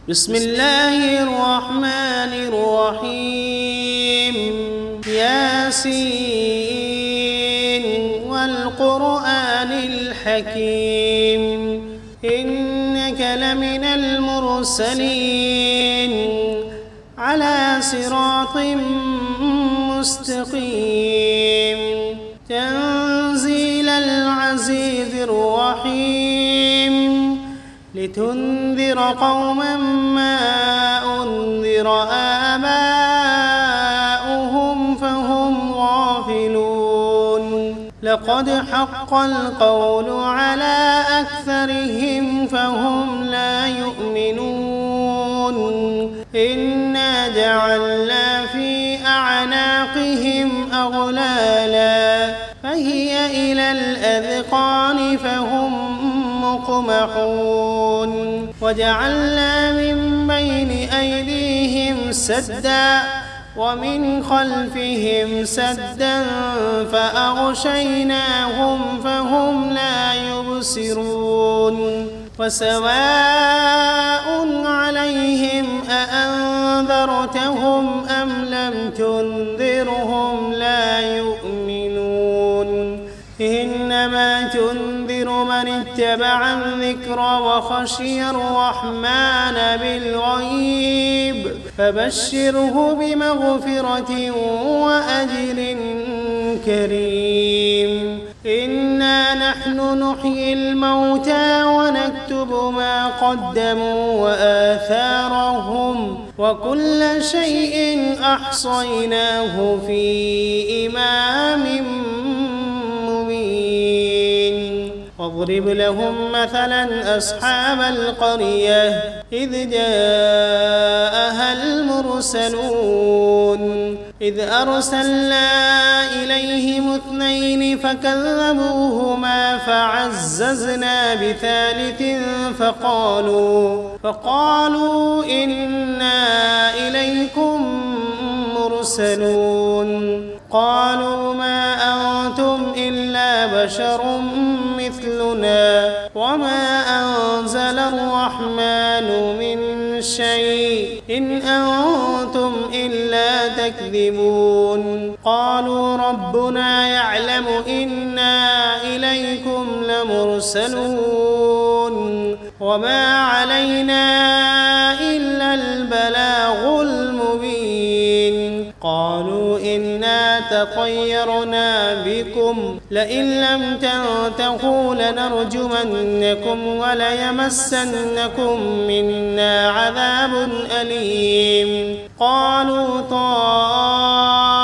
بسم الله الرحمن الرحيم ياسين والقرآن الحكيم إنك لمن المرسلين على صراط مستقيم تنزيل العزيز الرحيم لتنذر قوما ما أنذر آباؤهم فهم غافلون لقد حق القول على أكثرهم فهم لا يؤمنون إنا جعلنا في أعناقهم أغلالا فهي إلى الأذقان فهم مقمحون وجعلنا من بين أيديهم سدا ومن خلفهم سدا فأغشيناهم فهم لا يبصرون وسواء عليهم أأنذرتهم أم لم تنذرهم لا يؤمنون إنما تنذر من اتبع الذكر وخشي الرحمن بالغيب فبشره بمغفرة وأجر كريم إنا نحن نحيي الموتى ونكتب ما قدموا وآثارهم وكل شيء أحصيناه في إمام واضرب لهم مثلا أصحاب القرية إذ جاءها المرسلون إذ أرسلنا إليهم 2 فكذبوهما فعززنا بثالث فقالوا إنا إليكم مرسلون قالوا ما أنتم إلا بشر مثلنا وما أنزل الرحمن من شيء إن أنتم إلا تكذبون قالوا ربنا يعلم إنا إليكم لمرسلون وما علينا إلا البلاغ المبين قالوا إنا تطيرنا بكم لئن لم تنتهوا لنرجمنكم وليمسنكم منا عذاب أليم قالوا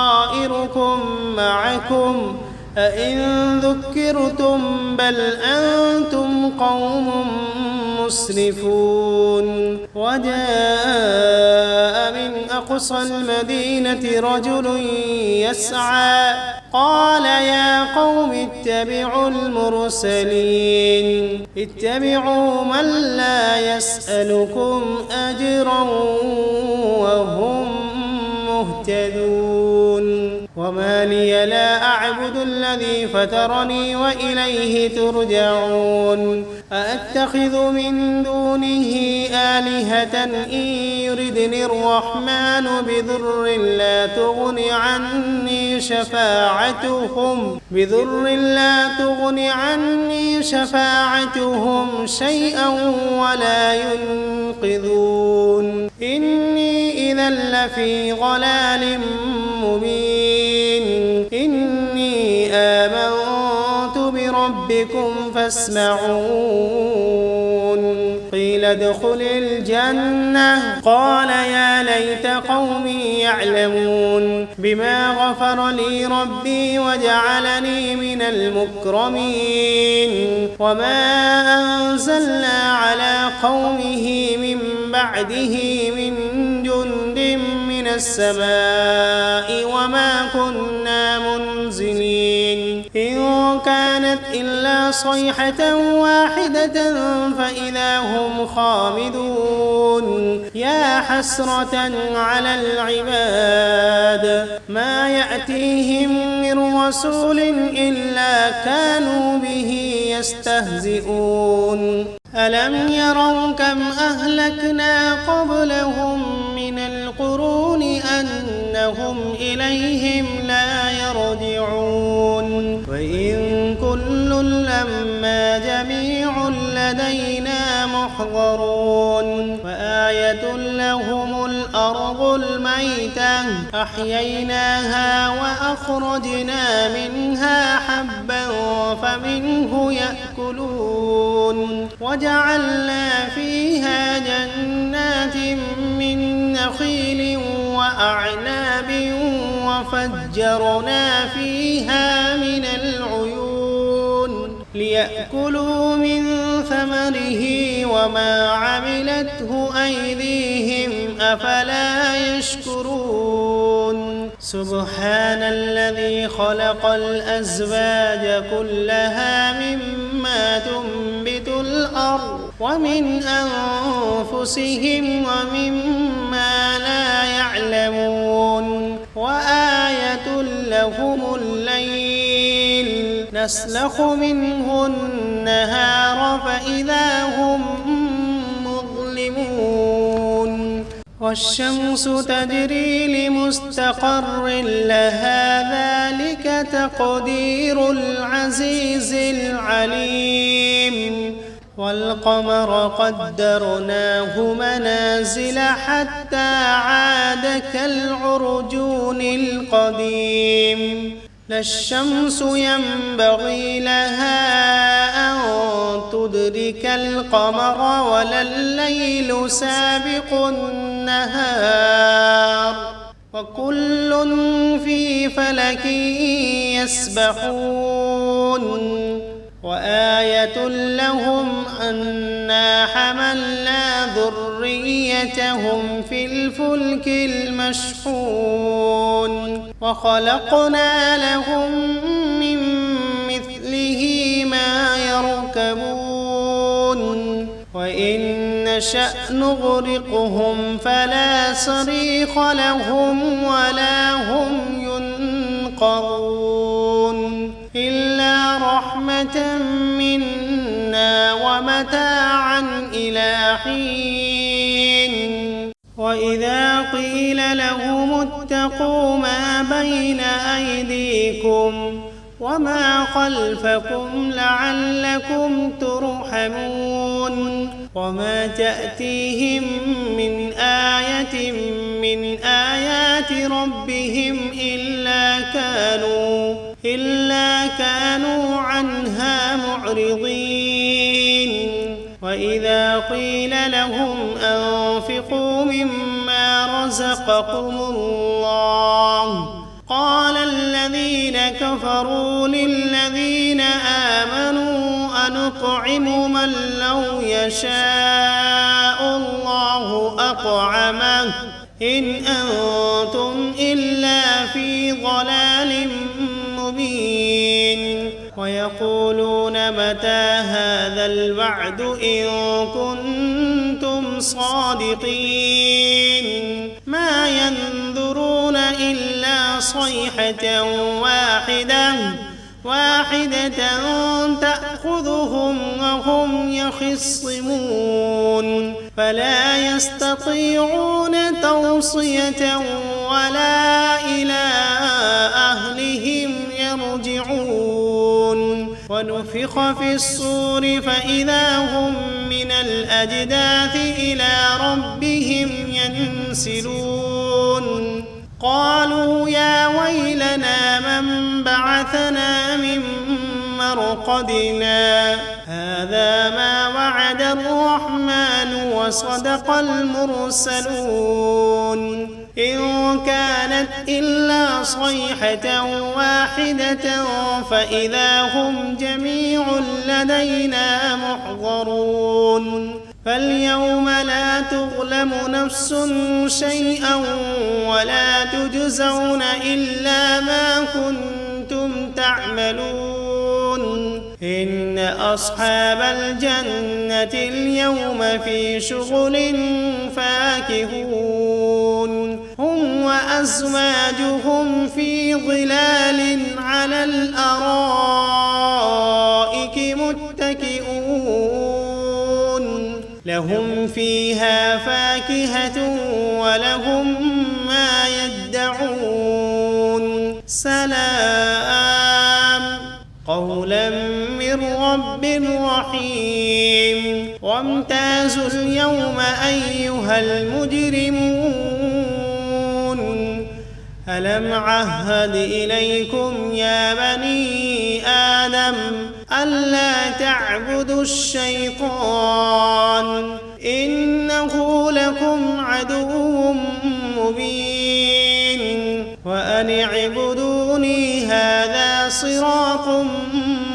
طائركم معكم أئن ذكرتم بل أنتم قوم مسرفون وجاء من أقصى المدينة رجل يسعى قال يا قوم اتبعوا المرسلين اتبعوا من لا يسألكم أجرا وهم مهتدون وما لي لا أعبد الذي فطرني وإليه ترجعون أأتخذ من دونه آلهة إن يردني الرحمن بضر لا تغن عني شفاعتهم شيئا ولا ينقذون إني إذا لفي ضلال مبين إني آمنت بربكم فاسمعون قيل ادخل الجنة قال يا ليت قومي يعلمون بما غفر لي ربي وجعلني من المكرمين وما أنزلنا على قومه من بعده من جند من السماء وما كنا منزلين إن كانت إلا صيحة واحدة فإذا هم خامدون يا حسرة على العباد ما يأتيهم من رسول إلا كانوا به يستهزئون ألم يروا كم أهلكنا قبلهم من القرون أنهم إليهم لا يرجعون وإن كل لما جميع لدينا محضرون وآية لهم الأرض الميتة أحييناها وأخرجنا منها حبا فمنه يأكلون وجعلنا فيها جنات من نخيل وأعناب وفجرنا فيها من العيون ليأكلوا من ثمره وما عملته أيديهم أفلا يشكرون سبحان الذي خلق الأزواج كلها مما تنبت الأرض ومن أنفسهم ومما لا يعلمون وآية لهم الليل نسلخ منه النهار فإذا هم مظلمون والشمس تجري لمستقر لها ذلك تقدير العزيز العليم والقمر قدرناه منازل حتى عاد كالعرجون القديم لا الشمس ينبغي لها أن تدرك القمر ولا الليل سابق النهار وكل في فلك يسبحون وآية لهم أنا حملنا ذريتهم في الفلك المشحون وخلقنا لهم من مثله ما يركبون وإن نشأ نغرقهم فلا صريخ لهم ولا هم ينقذون إلا رحمة منا ومتاعا إلى حين وإذا قيل لهم اتقوا ما بين أيديكم وما خلفكم لعلكم ترحمون وما تأتيهم من آية من آيات ربهم إلا كانوا عنها معرضين وإذا قيل لهم أنفقوا مما رزقكم الله قال الذين كفروا للذين آمنوا أنطعم من لو يشاء الله أطعمه إن أنتم إلا في ضلال مبين ويقولون متى هذا الوعد إن كنتم صادقين ما ينظرون إلا صيحة واحدة تأخذهم وهم يخصمون فلا يستطيعون توصية ولا إلى أهلهم يرجعون ونفخ في الصور فإذا هم من الأجداث إلى ربهم ينسلون قالوا يا ويلنا من بعثنا من مرقدنا هذا ما وعد الرحمن وصدق المرسلون إن كانت إلا صيحة واحدة فإذا هم جميع لدينا محضرون فاليوم لا تظلم نفس شيئا ولا تجزون إلا ما كنتم تعملون إن أصحاب الجنة اليوم في شغل فاكهون هم وأزواجهم في ظلال على الأرائك متكئون فيها فاكهة ولهم ما يدعون سلام قولا من رب رحيم وامتازوا اليوم أيها المجرمون ألم عهد إليكم يا بني آدم ألا تعبدوا الشيطان إنه لكم عدو مبين وأن اعبدوني هذا صراط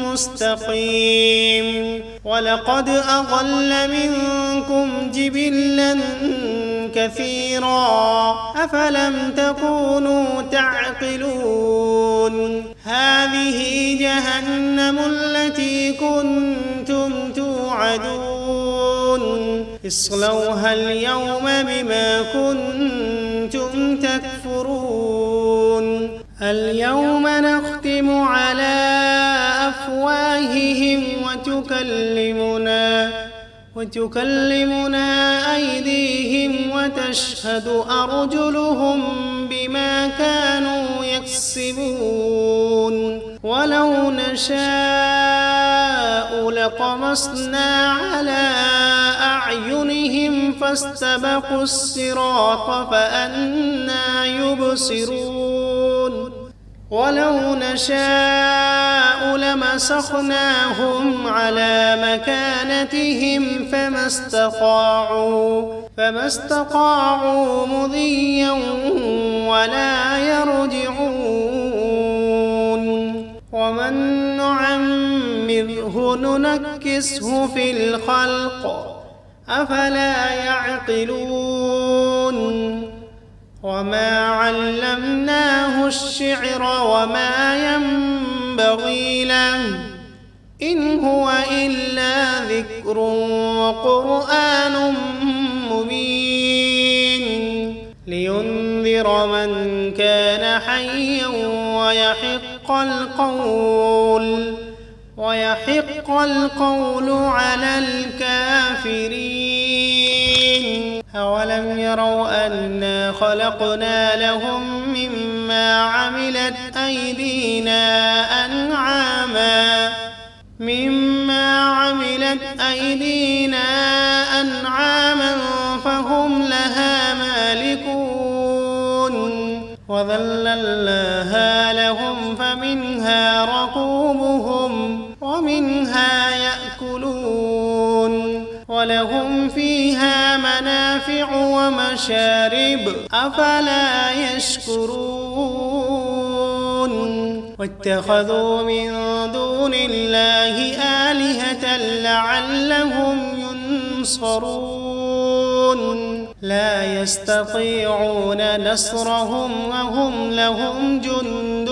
مستقيم ولقد أضل منكم جبلا كثيرا أفلم تكونوا تعقلون هذه جهنم التي كنتم توعدون اصلوها اليوم بما كنتم تكفرون اليوم نختم على أفواههم وتكلمنا أيديهم وتشهد أرجلهم بما كانوا يكسبون ولو نشاء لطمسنا على أعينهم فاستبقوا الصراط فأنى يبصرون ولو نشاء لمسخناهم على مكانتهم فما استطاعوا مضيا ولا يرجعون ومن نعمره ننكسه في الخلق أفلا يعقلون وما علمناه الشعر وما ينبغي له إن هو إلا ذكر وقرآن مبين لينذر من كان حيا ويحق القول على الكافرين أولم يروا أنا خلقنا لهم مما عملت أيدينا أنعاما فهم لها مالكون وذللناها لهم فمنها ركوبهم ومنها يأكلون ولهم فيها منافع ومشارب أفلا يشكرون واتخذوا من دون الله آلهة لعلهم ينصرون لا يستطيعون نصرهم وهم لهم جند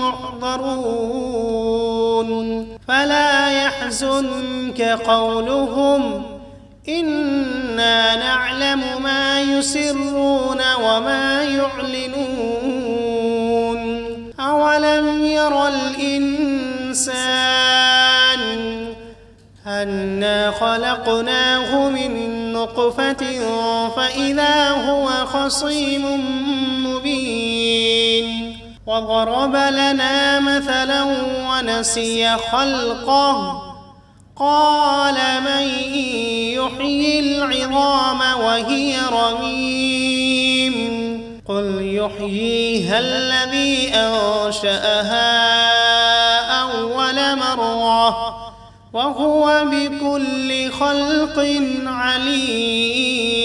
محضرون فلا يحزنك قولهم إنا نعلم ما يسرون وما يعلنون أولم ير الإنسان أنا خلقناه من نطفة فإذا هو خصيم مبين وضرب لنا مثلا ونسي خلقه قال من يحيي العظام وهي رميم قل يحييها الذي أنشأها أول مرة وهو بكل خلق عليم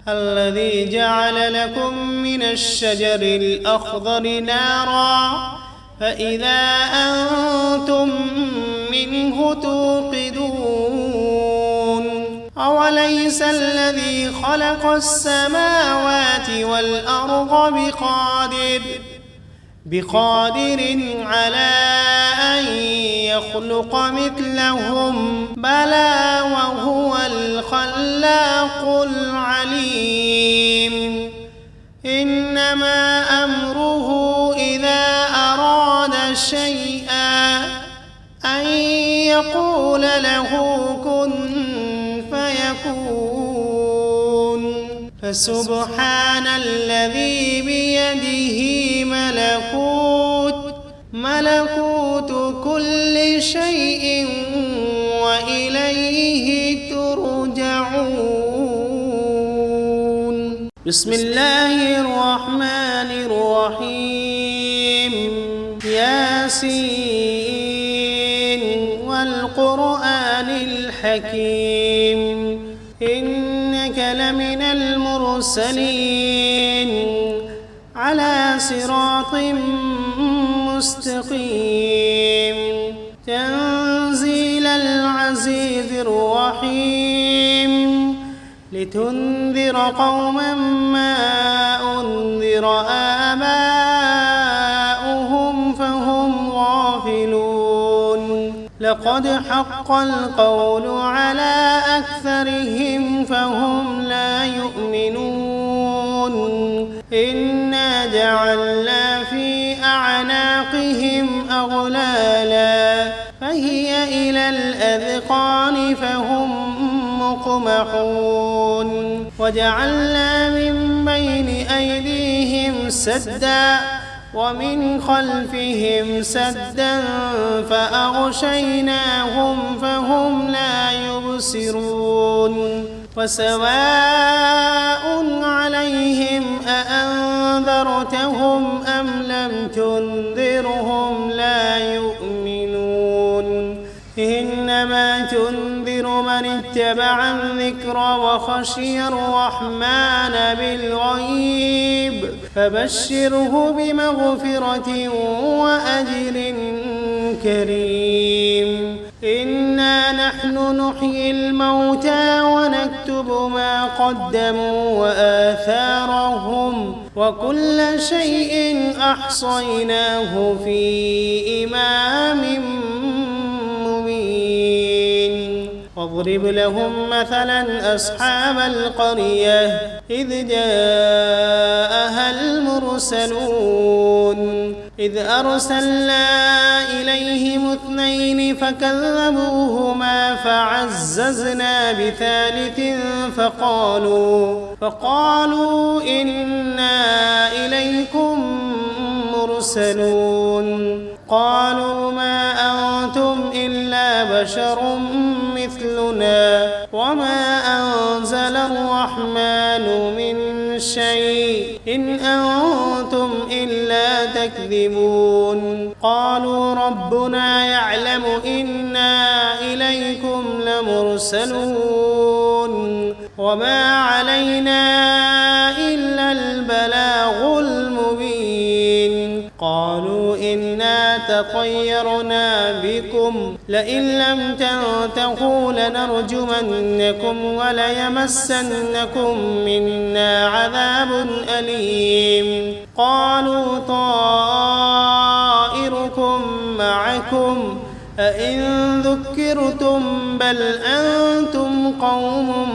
الذي جعل لكم من الشجر الأخضر نارا فإذا أنتم منه توقدون أوليس الذي خلق السماوات والأرض بقادر على أن يخلق مثلهم بلى وهو الخلاق العليم إنما أمره إذا أراد شيئا أن يقول له كن فسبحان الذي بيده ملكوت كل شيء وإليه ترجعون. بسم الله الرحمن الرحيم. ياسين والقرآن الحكيم إنك لمن المرسلين على صراط مستقيم تنزيل العزيز الرحيم لتنذر قوما ما أنذر آباؤهم فهم غافلون لقد حق القول على أكثرهم فهم لا يؤمنون إنا جعلنا في أعناقهم أغلالا فهي إلى الأذقان فهم مقمحون وجعلنا من بين أيديهم سدا ومن خلفهم سدا فأغشيناهم فهم لا يبصرون وسواء عليهم أأنذرتهم أم لم تنذرهم لا يؤمنون إنما تنذر من اتبع الذكر وخشي الرحمن بالغيب فبشره بمغفرة وأجر كريم إنا نحن نحيي الموتى ونكتب ما قدموا وآثارهم وكل شيء أحصيناه في إمام مبين واضرب لهم مثلا أصحاب القرية إذ جاءها المرسلون إذ أرسلنا إليهم 2 فكذبوهما فعززنا بثالث فقالوا إنا إليكم مرسلون قالوا ما أنتم إلا بشر مثلنا وما أنزل الرحمن من شيء إن أنتم إلا تكذبون قالوا ربنا يعلم إنا إليكم لمرسلون وما علينا إلا البلاغ المبين قالوا إنا تطيرنا بكم لئن لم تنتهوا لنرجمنكم وليمسنكم منا عذاب أليم قالوا طائركم معكم أئن ذكرتم بل أنتم قوم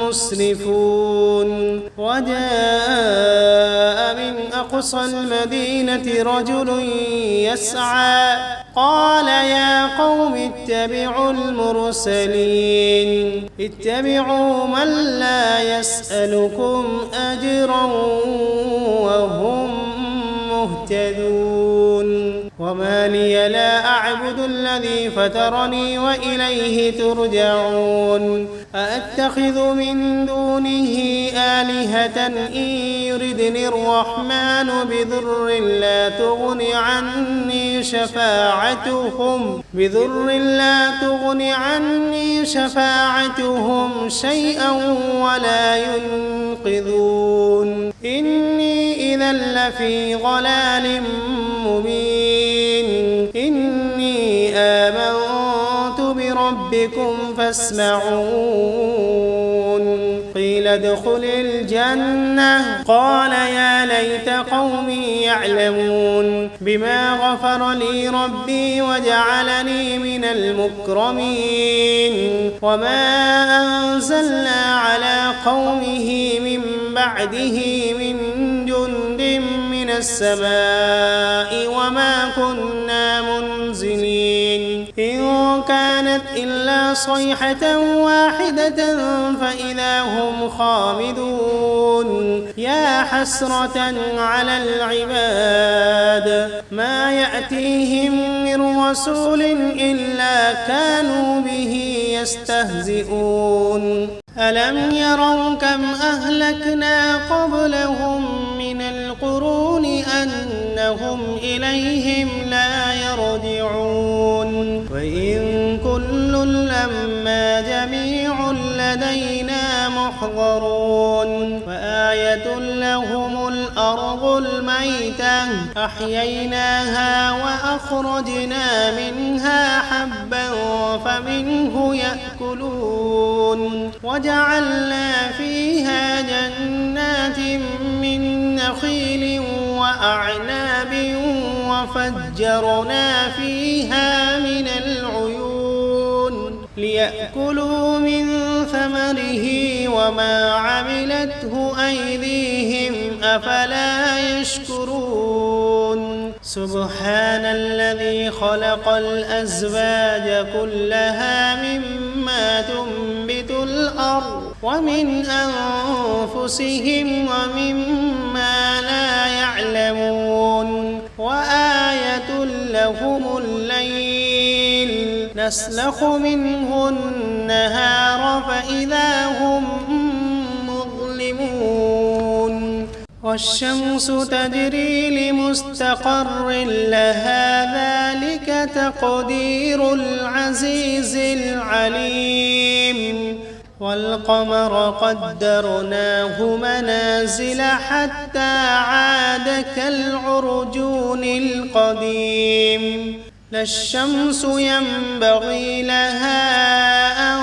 مسرفون وجاء من أقصى المدينة رجل يسعى قال يا قوم اتبعوا المرسلين اتبعوا من لا يسألكم أجرا وهم مهتدون وما لي لا أعبد الذي فطرني وإليه ترجعون أأتخذ من دونه آلهة إن يردني الرحمن بضر لا تغن عني شفاعتهم شيئا ولا ينقذون إني إذا لفي ضلال مبين إني آمنت بربكم فاسمعون قيل ادخل الجنة قال يا ليت قومي يعلمون بما غفر لي ربي وجعلني من المكرمين وما أنزلنا على قومه من بعده من جند من السماء وما كنا منزلين إن كانت إلا صيحة واحدة فإذا هم خامدون يا حسرة على العباد ما يأتيهم من رسول إلا كانوا به يستهزئون ألم يروا كم أهلكنا قبلهم من القرون أنهم إليهم لا يرجعون وإن كل لما جميع لدينا محضرون وآية لهم الأرض الميتة أحييناها وأخرجنا منها حبا فمنه يأكلون وجعلنا فيها جنات من نخيل وأعناب وفجرنا فيها من العيون ليأكلوا من ثمره وما عملته أيديهم أفلا يشكرون سبحان الذي خلق الأزواج كلها مما تنبت الأرض ومن أنفسهم ومما لا يعلمون وآية لهم الليل نسلخ منه النهار فإذا هم مظلمون والشمس تجري لمستقر لها ذلك تقدير العزيز العليم والقمر قدرناه منازل حتى عاد كالعرجون القديم لا الشمس ينبغي لها أن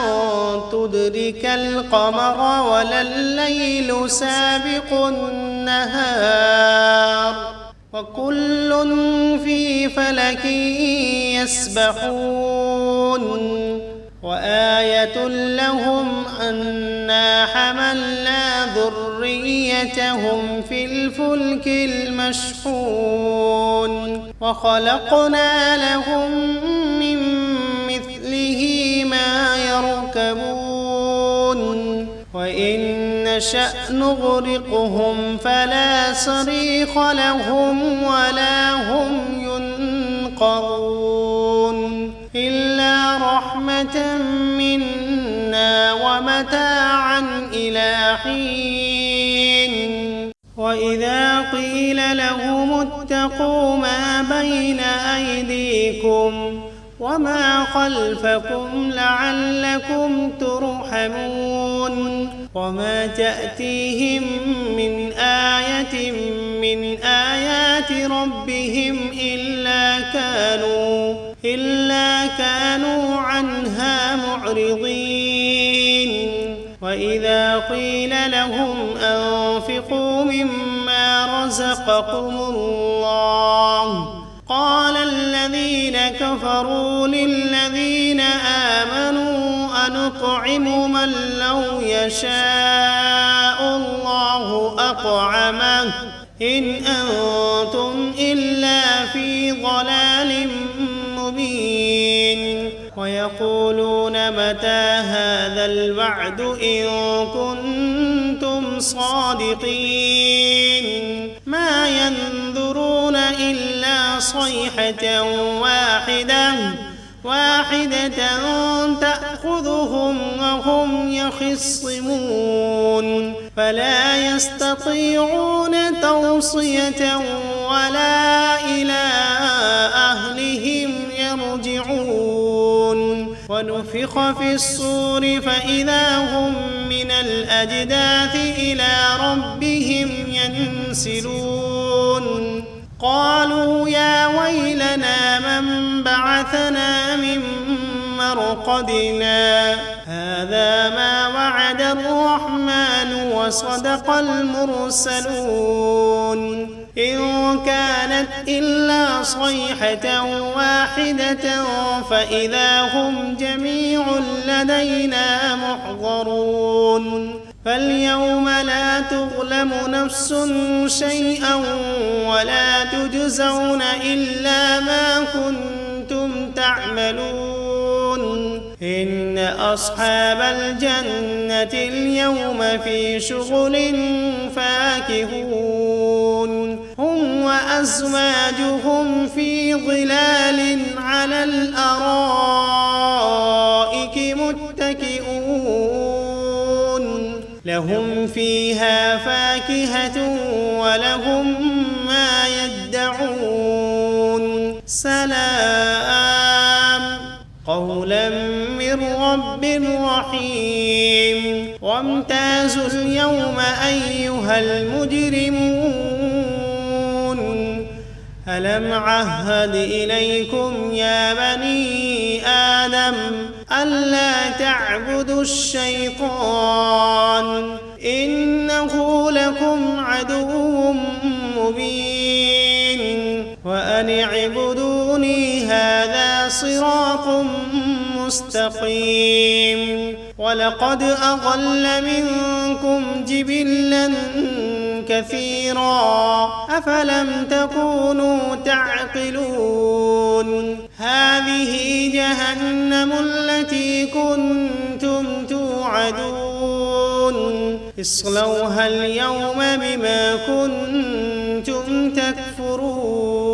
تدرك القمر ولا الليل سابق النهار وكل في فلك يسبحون وآية لهم أنا حملنا ذريتهم في الفلك المشحون وخلقنا لهم من مثله ما يركبون وإن نشأ نغرقهم فلا صريخ لهم ولا هم ينقذون إلا رحمة منا ومتاعا إلى حين وإذا قيل لهم اتقوا ما بين أيديكم وما خلفكم لعلكم ترحمون وما تأتيهم من آية من آيات ربهم إلا كانوا عنها معرضين وإذا قيل لهم أنفقوا مما رزقكم الله قال الذين كفروا للذين آمنوا أنطعم من لو يشاء الله أطعمه إن أنتم إلا في ضلال مبين ويقولون متى هذا الوعد إن كنتم صادقين ما ينظرون إلا صيحة واحدة تأخذهم وهم يخصمون فلا يستطيعون توصية ولا إلى أهلهم يرجعون ونفخ في الصور فإذا هم من الأجداث إلى ربهم ينسلون قالوا يا ويلنا من بعثنا من مرقدنا هذا ما وعد الرحمن وصدق المرسلون إن كانت إلا صيحة واحدة فإذا هم جميع لدينا محضرون فاليوم لا تظلم نفس شيئا ولا تجزون إلا ما كنتم تعملون إن أصحاب الجنة اليوم في شغل فاكهون هم وأزواجهم في ظلال على الأرائك متكئون لهم فيها فاكهة ولهم ما يدعون سلام قولا من رب رحيم وامتازوا اليوم أيها المجرمون ألم عهد إليكم يا بني آدم ألا تعبدوا الشيطان إنه لكم عدو مبين وأن اعبدوني هذا صراط مستقيم ولقد أضل منكم جبلا كثيرا أفلم تكونوا تعقلون هذه جهنم التي كنتم توعدون اصلوها اليوم بما كنتم تكفرون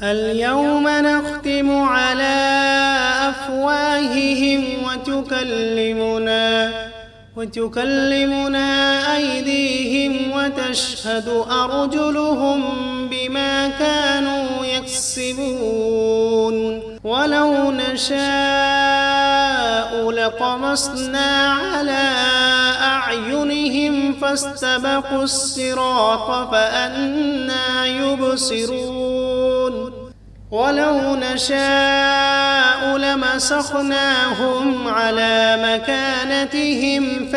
اليوم نختم على أفواههم وتكلمنا أيديهم وتشهد أرجلهم بما كانوا يكسبون ولو نشاء لطمسنا على أعينهم فاستبقوا الصراط فأنى يبصرون ولو نشاء لمسخناهم على مكانتهم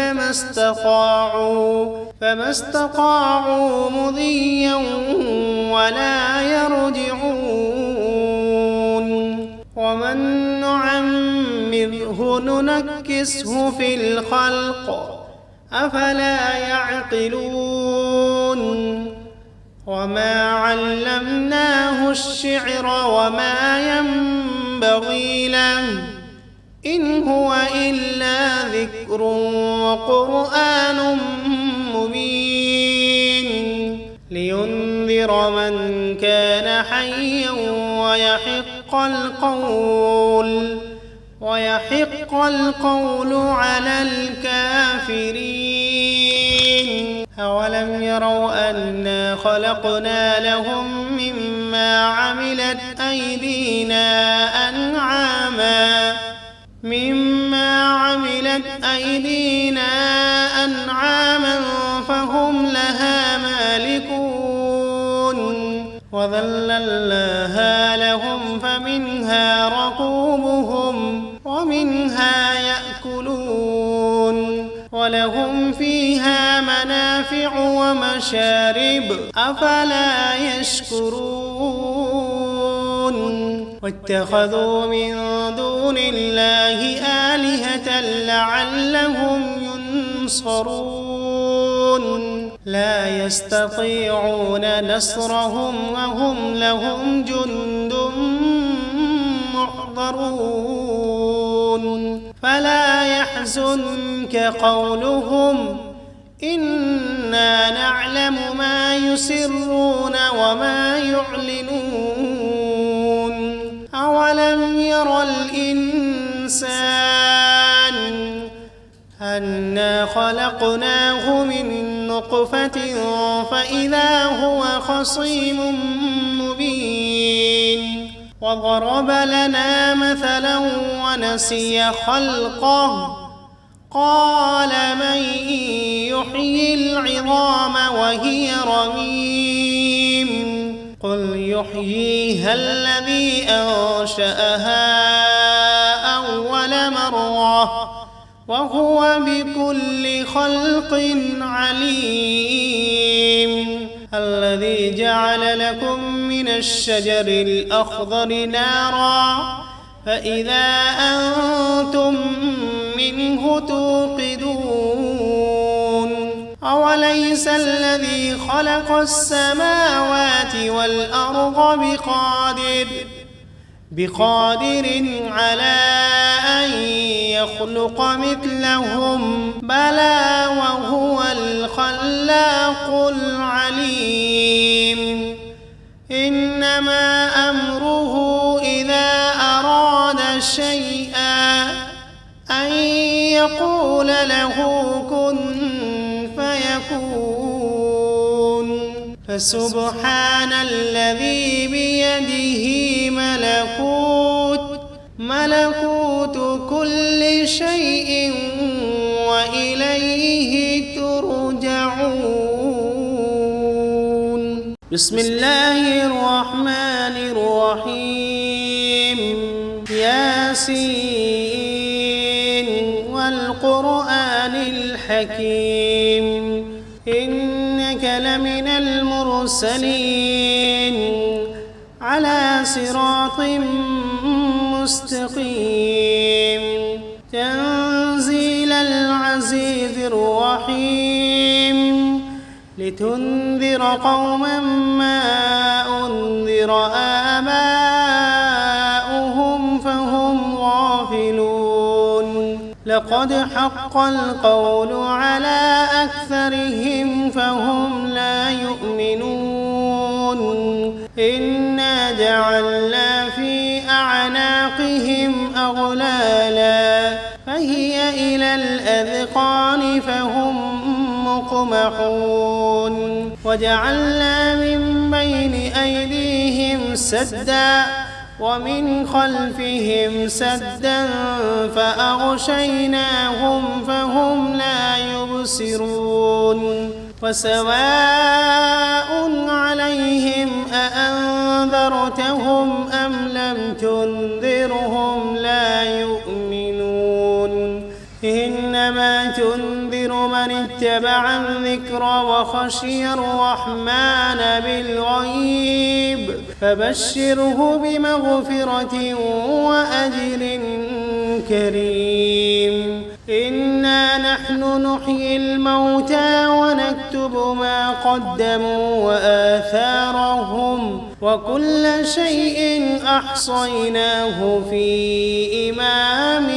فما استطاعوا مضيا ولا يرجعون ومن نعمره ننكسه في الخلق أفلا يعقلون وما علمناه الشعر وما ينبغي له إن هو إلا ذكر وقرآن مبين لينذر من كان حيا ويحق القول على الكافرين أولم يروا أنا خلقنا لهم مما عملت أيدينا أنعاما فهم لها مالكون وذللناها لهم فمنها ركوبهم ومنها يأكلون ولهم فيها منافع ومشارب أفلا يشكرون واتخذوا من دون الله آلهة لعلهم ينصرون لا يستطيعون نصرهم وهم لهم جند محضرون فلا يحزنك قولهم إنا نعلم ما يسرون وما يعلنون أولم ير الإنسان أنا خلقناه من نطفة فإذا هو خصيم مبين وضرب لنا مثلا ونسي خلقه قال من يحيي العظام وهي رميم قل يحييها الذي أنشأها أول مرة وهو بكل خلق عليم الذي جعل لكم من الشجر الأخضر نارا فإذا أنتم منه توقدون أوليس الذي خلق السماوات والأرض بقادر على أن يخلق مثلهم بلى وهو الخلاق العليم إنما أمره إذا أراد شيئا أن يقول له كن فيكون فسبحان الذي بيده ملكوت كل شيء وإليه ترجعون. بسم الله الرحمن الرحيم. ياسين والقرآن الحكيم إنك لمن المرسلين على صراط مستقيم تنزيل العزيز الرحيم لتنذر قوما ما أنذر آباؤهم فهم غافلون لقد حق القول على أكثرهم فهم لا يؤمنون إنا جعلنا في أعناقهم أغلالا فهي إلى الأذقان فهم مقمحون وجعلنا من بين أيديهم سدا ومن خلفهم سدا فأغشيناهم فهم لا يبصرون وسواء عليهم أأنذرتهم أم لم تنذرهم لا يؤمنون إنما تنذر من اتبع الذكر وخشي الرحمن بالغيب فبشره بمغفرة وأجر كريم إنا نحن نحيي الموتى ونكتب ما قدموا وآثارهم وكل شيء أحصيناه في إمام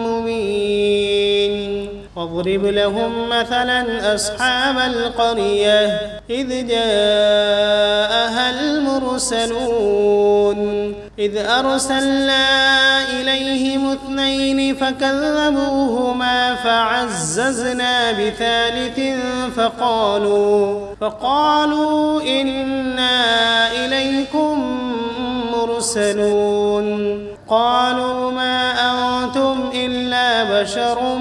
مبين واضرب لهم مثلا أصحاب القرية إذ جاءها المرسلون إذ أرسلنا إليهم اثنين فكذبوهما فعززنا بثالث فقالوا إنا إليكم مرسلون قالوا ما أنتم إلا بشر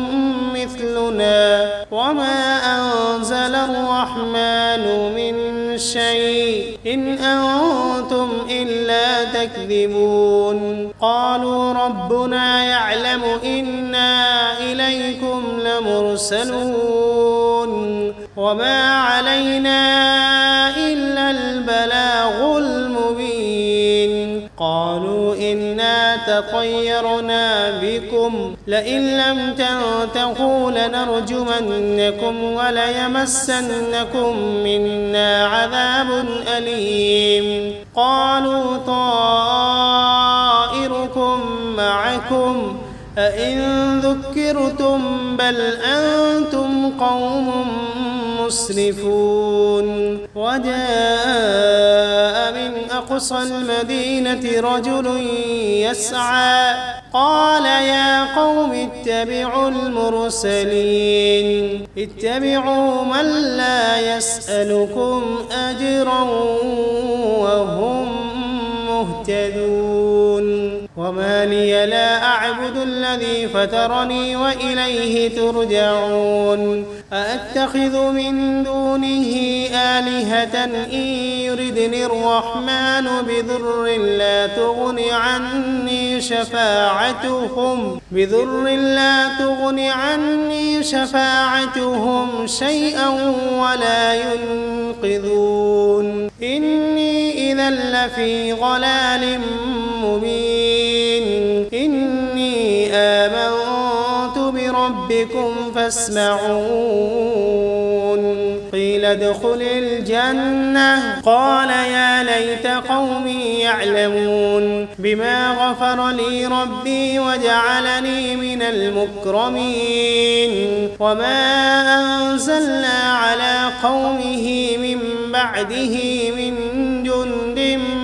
مثلنا وما أنزل الرحمن من شيء إن أنتم إلا تكذبون قالوا ربنا يعلم إنا إليكم لمرسلون وما علينا إلا البلاغ المبين قالوا إنا تطيرنا بكم لئن لم تنتهوا لنرجمنكم وليمسنكم منا عذاب أليم قالوا طائركم معكم أئن ذكرتم بل أنتم قوم مسرفون وجاء من أقصى المدينة رجل يسعى قال يا قوم اتبعوا المرسلين اتبعوا من لا يسألكم أجرا وهم مهتدون وما لي لا أعبد الذي فطرني وإليه ترجعون أأتخذ من دونه آلهة إن يردني الرحمن بضر لا تغن عني شفاعتهم شيئا ولا ينقذون إني إذا لفي ضلال مبين إني آمنت بربكم فاسمعون قيل قيل ادخل الجنة قال يا ليت قومي يعلمون بما غفر لي ربي وجعلني من المكرمين وما أنزلنا على قومه من بعده من جند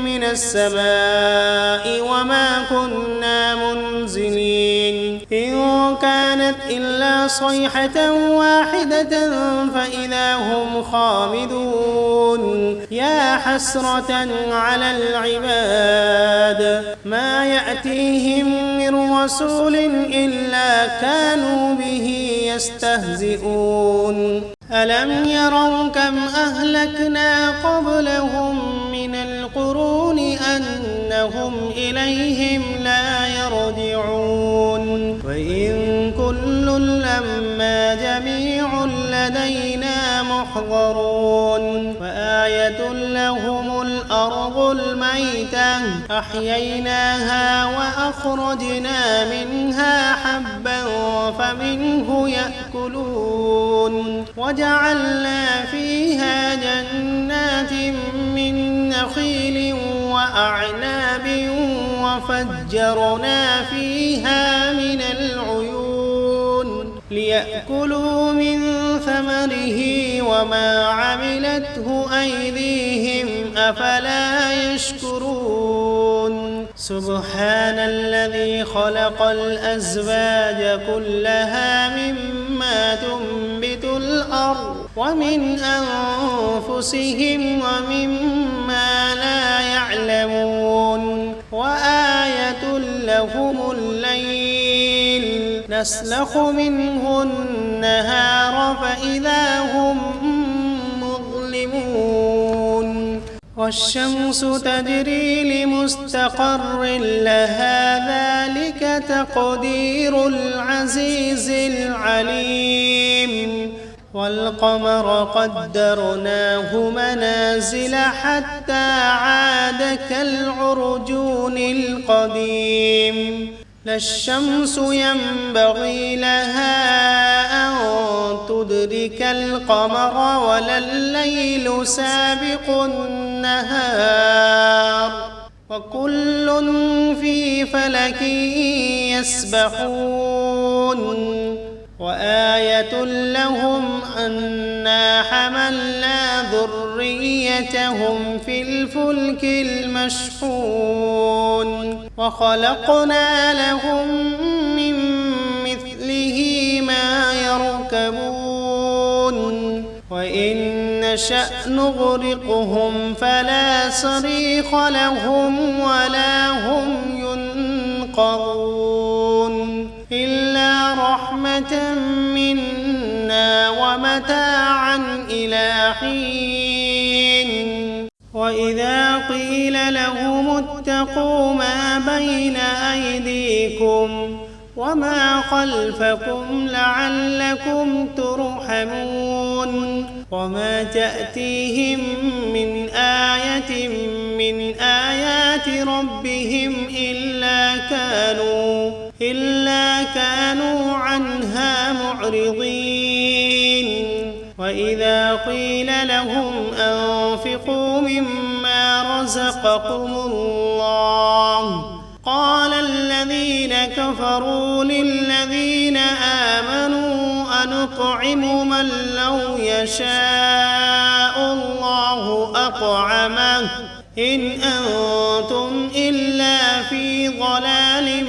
من السماء وما كنا منزلين إن كانت إلا صيحة واحدة فإذا هم خامدون يا حسرة على العباد ما يأتيهم من رسول إلا كانوا به يستهزئون ألم يروا كم أهلكنا قبلهم من القرون أنهم إليهم لا يرجعون وإن كل لما جميع لدينا محضرون وآية لهم الأرض الميتة أحييناها وأخرجنا منها حبا فمنه يأكلون وجعلنا فيها جنات من نخيل وأعناب وفجرنا فيها من العيون ليأكلوا من ثمره وما عملته أيديهم أفلا يشكرون سبحان الذي خلق الأزواج كلها مما تنبت الأرض ومن أنفسهم ومما لا يعلمون وآية لهم الليل نسلخ منه النهار فإذا هم مظلمون والشمس تجري لمستقر لها ذلك تقدير العزيز العليم والقمر قدرناه منازل حتى عاد كالعرجون القديم لا الشمس ينبغي لها أن تدرك القمر ولا الليل سابق النهار وكل في فلك يسبحون وآية لهم أنا حملنا ذريتهم في الفلك المشحون وخلقنا لهم من مثله ما يركبون وإن نشأ نغرقهم فلا صريخ لهم ولا هم ينقذون إلا رحمة منا ومتاعا إلى حين وإذا قيل لهم اتقوا ما بين أيديكم وما خلفكم لعلكم ترحمون وما تأتيهم من آية من آيات ربهم إلا كانوا عنها معرضين وإذا قيل لهم أنفقوا مما رزقكم الله قال الذين كفروا للذين آمنوا أنطعم من لو يشاء الله أطعمه إن أنتم إلا في ضلال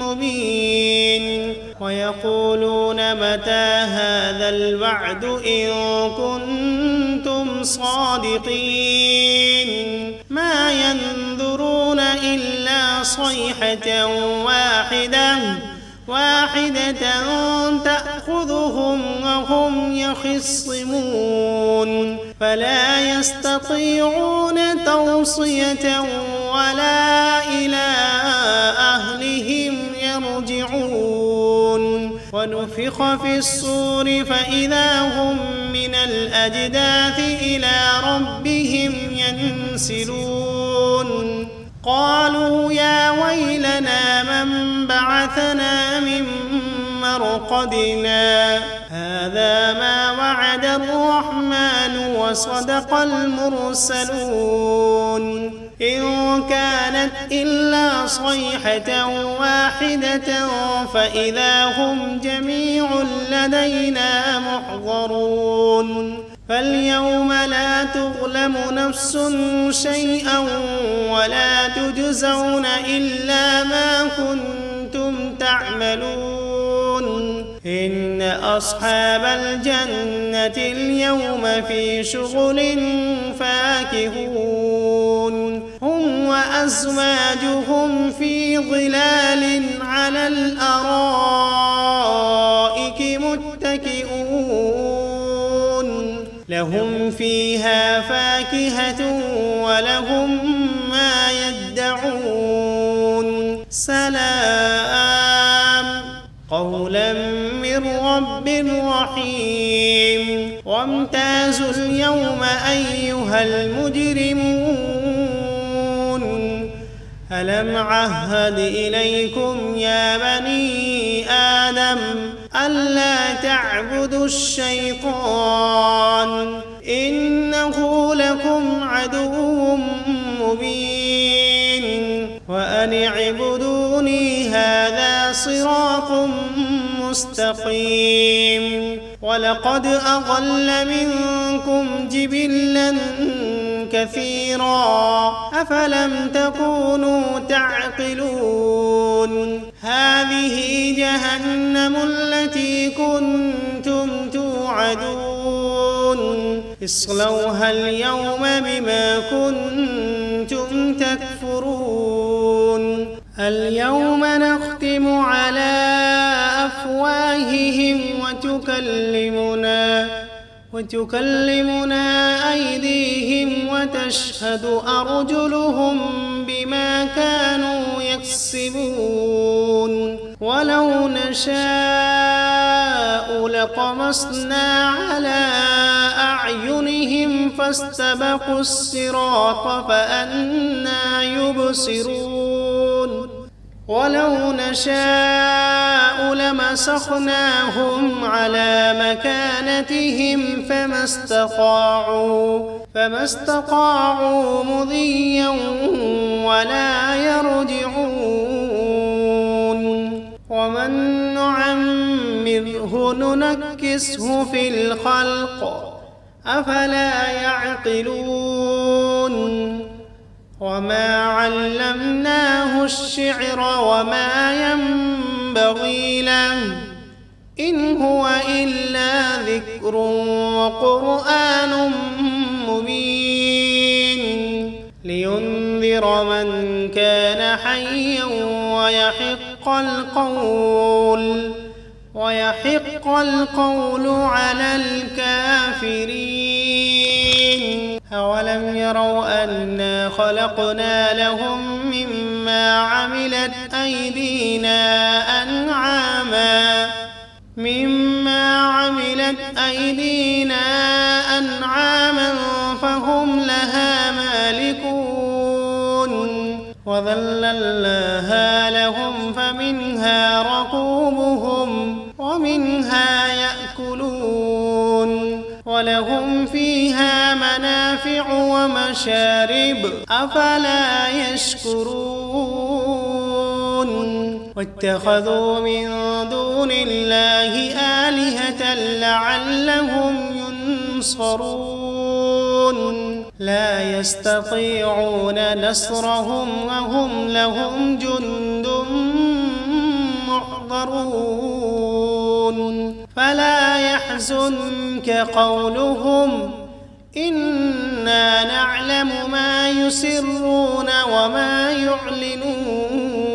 مبين ويقولون متى هذا الوعد إن كنتم صادقين ما ينظرون إلا صيحة واحدة تأخذهم وهم يخصمون فلا يستطيعون توصية ولا إلى أهلهم يرجعون ونفخ في الصور فإذا هم من الأجداث إلى ربهم ينسلون قالوا يا ويلنا من بعثنا من مرقدنا هذا ما وعد الرحمن وصدق المرسلون إن كانت إلا صيحة واحدة فإذا هم جميع لدينا محضرون فاليوم لا تظلم نفس شيئا ولا تجزون إلا ما كنتم تعملون إن أصحاب الجنة اليوم في شغل فاكهون هم وأزواجهم في ظلال على الأرائك متكئون لهم فيها فاكهة ولهم ما يدعون سلام قولا من رب رحيم وامتازوا اليوم أيها المجرمون ألم عهد إليكم يا بني آدم ألا تعبدوا الشيطان إنه لكم عدو مبين وأن اعبدوني هذا صراط مستقيم ولقد أضل منكم جبلا كثيرا أفلم تكونوا تعقلون هذه جهنم التي كنتم توعدون اصلوها اليوم بما كنتم تكفرون اليوم نختم على أفواههم وتكلمنا أيديهم وتشهد أرجلهم بما كانوا يكسبون ولو نشاء لطمسنا على أعينهم فاستبقوا الصراط فأنى يبصرون ولو نشاء لمسخناهم على مكانتهم فما استطاعوا مضيا ولا يرجعون ومن نعمره ننكسه في الخلق أفلا يعقلون وما علمناه الشعر وما ينبغي له إن هو إلا ذكر وقرآن مبين لينذر من كان حيا ويحق القول على الكافرين أولم يروا أنا خلقنا لهم مما عملت أيدينا أنعاما فهم لها مالكون وذللناها لهم فمنها ركوبهم ومنها يأكلون ولهم فيها منافع ومشارب أفلا يشكرون واتخذوا من دون الله آلهة لعلهم ينصرون لا يستطيعون نصرهم وهم لهم جند محضرون فلا يحزنك قولهم إنا نعلم ما يسرون وما يعلنون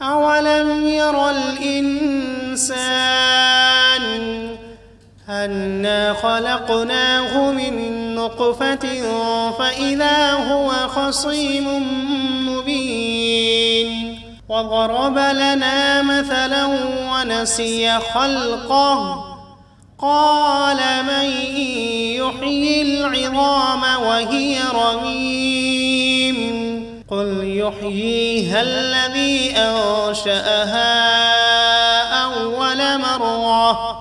أولم ير الإنسان أنا خلقناه من نطفة فإذا هو خصيم مبين وضرب لنا مثلا ونسي خلقه قال من يحيي العظام وهي رميم قل يحييها الذي أنشأها أول مرة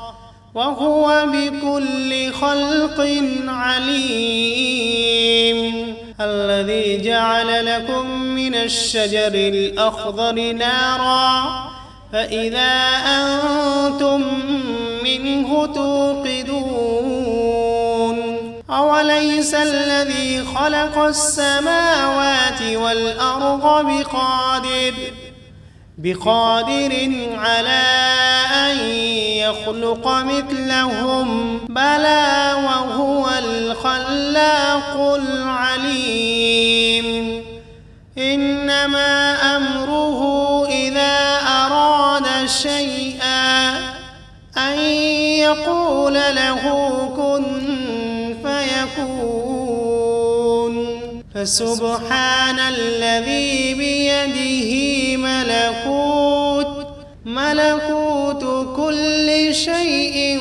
وهو بكل خلق عليم. الذي جعل لكم من الشجر الأخضر نارا فإذا أنتم منه توقدون. أوليس الذي خلق السماوات والأرض بقادر على أن يخلق مثلهم؟ بلى وهو الخلاق العليم. إنما أمره إذا أراد شيئا أن يقول له كن فيكون. فسبحان الذي بيده ملكوت كل شيء